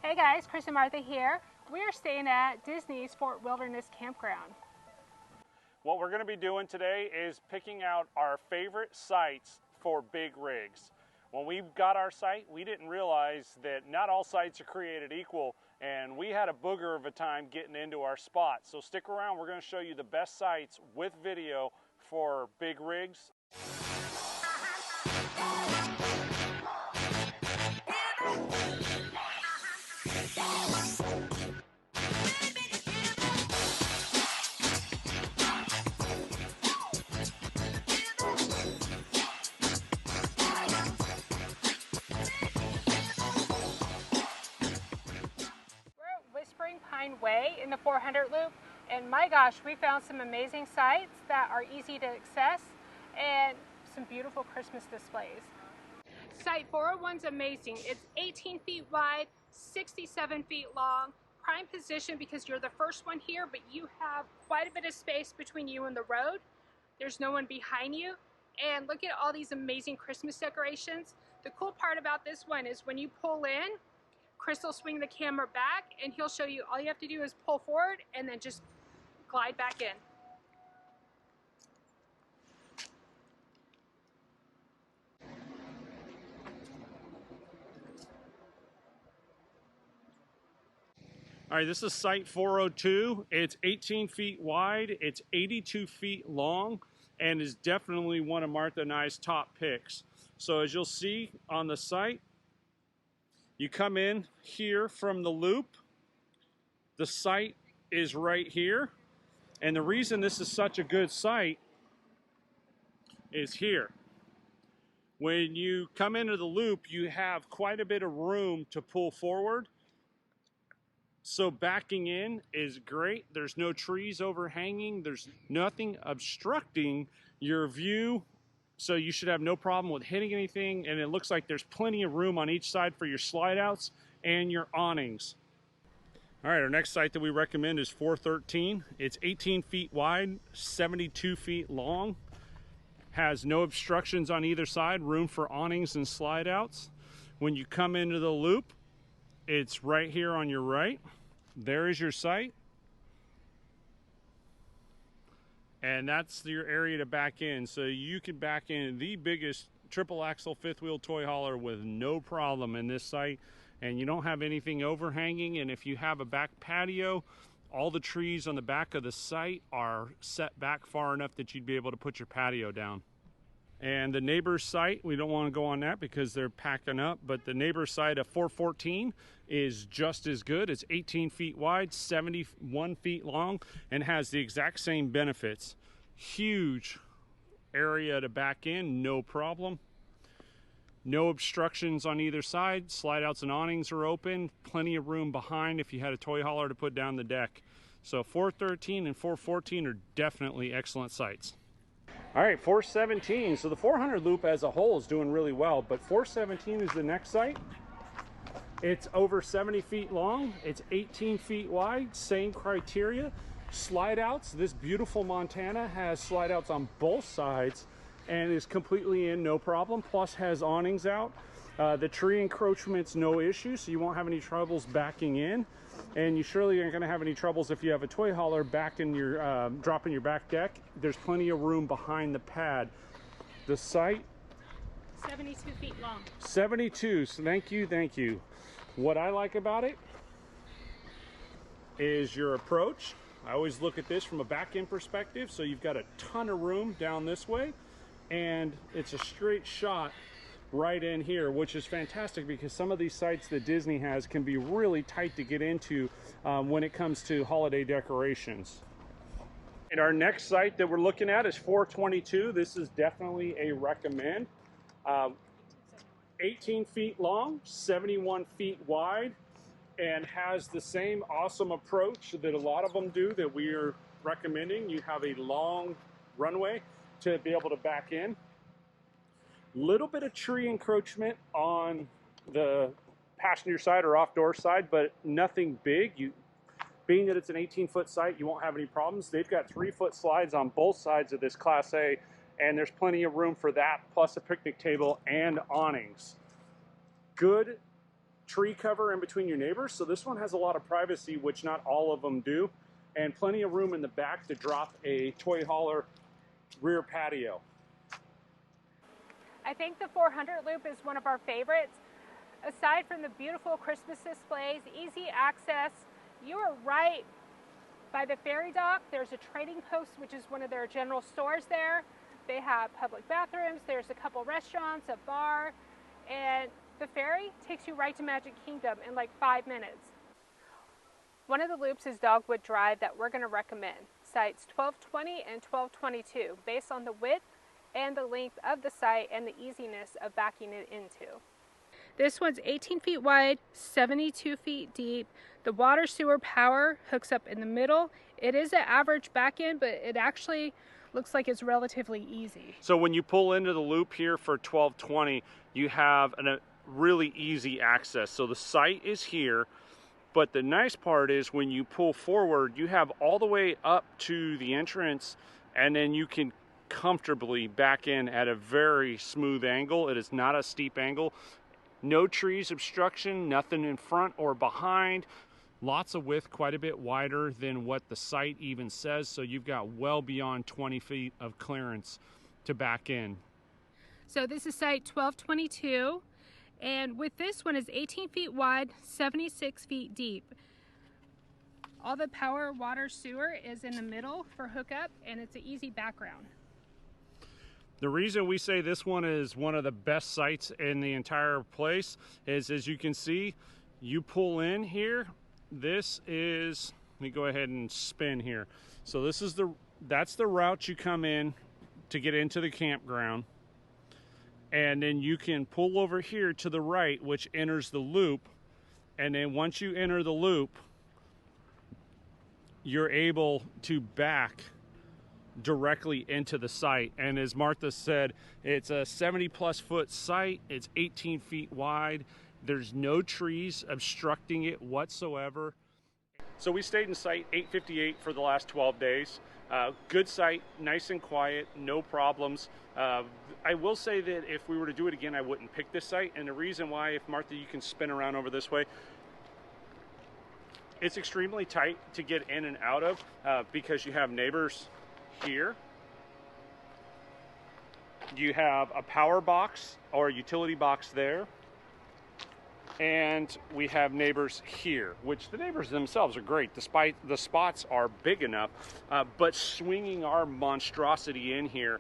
Hey guys, Chris and Martha here. We're staying at Disney's FortWilderness campground. What we're going to be doing today is picking out our favorite sites for big rigs. When we got our site, we didn't realize that not all sites are created equal, and we had a booger of a time getting into our spot. So stick around, we're going to show you the best sites with video for big rigs. Pine Way in the 400 loop, and my gosh, we found some amazing sites that are easy to access and some beautiful Christmas displays. Site 401's amazing. It's 18 feet wide, 67 feet long, prime position because you're the first one here, but you have quite a bit of space between you and the road. There's no one behind you, and look at all these amazing Christmas decorations. The cool part about this one is when you pull in, Chris will swing the camera back and he'll show you all you have to do is pull forward and then just glide back in. All right, this is site 402. It's 18 feet wide, it's 82 feet long, and is definitely one of Martha and I's top picks. So as you'll see on the site, you come in here from the loop. The site is right here. And the reason this is such a good site is here. When you come into the loop, you have quite a bit of room to pull forward. So backing in is great. There's no trees overhanging. There's nothing obstructing your view. So you should have no problem with hitting anything, and it looks like there's plenty of room on each side for your slide outs and your awnings. All right, our next site that we recommend is 413. It's 18 feet wide, 72 feet long, has no obstructions on either side, room for awnings and slide outs. When you come into the loop, it's right here on your right. There is your site. And that's your area to back in. So you can back in the biggest triple axle fifth wheel toy hauler with no problem in this site. And you don't have anything overhanging. And if you have a back patio, all the trees on the back of the site are set back far enough that you'd be able to put your patio down. And the neighbor's site, we don't want to go on that because they're packing up, but the neighbor's site of 414 is just as good. It's 18 feet wide, 71 feet long, and has the exact same benefits. Huge area to back in, no problem. No obstructions on either side. Slide outs and awnings are open. Plenty of room behind if you had a toy hauler to put down the deck. So 413 and 414 are definitely excellent sites. All right, 417. So the 400 loop as a whole is doing really well, but 417 is the next site. It's over 70 feet long. It's 18 feet wide, same criteria. Slide outs. This beautiful Montana has slide outs on both sides and is completely in, no problem. Plus has awnings out. The tree encroachment's no issue, so you won't have any troubles backing in. And you surely aren't going to have any troubles if you have a toy hauler back in your dropping your back deck. There's plenty of room behind the pad. The site, 72 feet long. 72. So thank you. What I like about it is your approach. I always look at this from a back end perspective. So you've got a ton of room down this way, and it's a straight shot right in here, which is fantastic because some of these sites that Disney has can be really tight to get into when it comes to holiday decorations. And our next site that we're looking at is 422. This is definitely a recommend. 18 feet long, 71 feet wide, and has the same awesome approach that a lot of them do that we are recommending. You have a long runway to be able to back in. Little bit of tree encroachment on the passenger side or off-door side, but nothing big. Being that it's an 18-foot site, you won't have any problems. They've got 3-foot slides on both sides of this Class A, and there's plenty of room for that, plus a picnic table and awnings. Good tree cover in between your neighbors, so this one has a lot of privacy, which not all of them do, and plenty of room in the back to drop a toy hauler rear patio. I think the 400 loop is one of our favorites. Aside from the beautiful Christmas displays, easy access, you are right by the ferry dock. There's a trading post, which is one of their general stores there. They have public bathrooms, there's a couple restaurants, a bar, and the ferry takes you right to Magic Kingdom in like 5 minutes. One of the loops is Dogwood Drive that we're going to recommend. Sites 1220 and 1222, based on the width and the length of the site and the easiness of backing it into. This one's 18 feet wide, 72 feet deep. The water sewer power hooks up in the middle. It is an average back end, but it actually looks like it's relatively easy. So when you pull into the loop here for 1220, you have a really easy access. So the site is here, but the nice part is when you pull forward, you have all the way up to the entrance, and then you can comfortably back in at a very smooth angle. It is not a steep angle. No trees obstruction, nothing in front or behind. Lots of width, quite a bit wider than what the site even says, so you've got well beyond 20 feet of clearance to back in. So this is site 1222, and with this one is 18 feet wide, 76 feet deep. All the power, water, sewer is in the middle for hookup, and it's an easy background. The reason we say this one is one of the best sites in the entire place is, as you can see, you pull in here. This is, let me go ahead and spin here. So this is that's the route you come in to get into the campground. And then you can pull over here to the right, which enters the loop. And then once you enter the loop, you're able to back directly into the site. And as Martha said, it's a 70+ foot site. It's 18 feet wide. There's no trees obstructing it whatsoever. So we stayed in site 858 for the last 12 days. Good site, nice and quiet, no problems. I will say that if we were to do it again, I wouldn't pick this site. And the reason why, if Martha, you can spin around over this way, it's extremely tight to get in and out of because you have neighbors here. You have a power box or a utility box there. And we have neighbors here, which the neighbors themselves are great, despite the spots are big enough. But swinging our monstrosity in here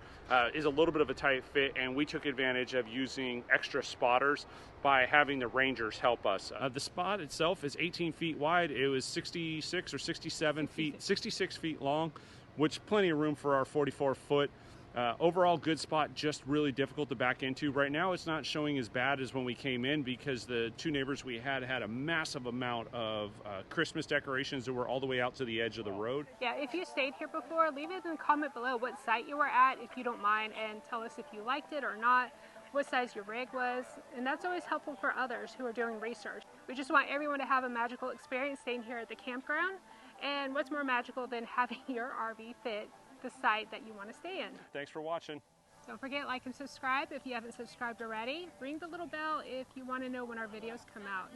is a little bit of a tight fit, and we took advantage of using extra spotters by having the rangers help us. The spot itself is 18 feet wide. It was 66 or 67 feet, 66 feet long, which plenty of room for our 44-foot. Overall good spot, just really difficult to back into. Right now it's not showing as bad as when we came in because the two neighbors we had a massive amount of Christmas decorations that were all the way out to the edge of the road. Yeah, if you stayed here before, leave it in the comment below what site you were at if you don't mind, and tell us if you liked it or not, what size your rig was, and that's always helpful for others who are doing research. We just want everyone to have a magical experience staying here at the campground, and what's more magical than having your RV fit the site that you want to stay in. Thanks for watching. Don't forget, like and subscribe if you haven't subscribed already. Ring the little bell if you want to know when our videos come out.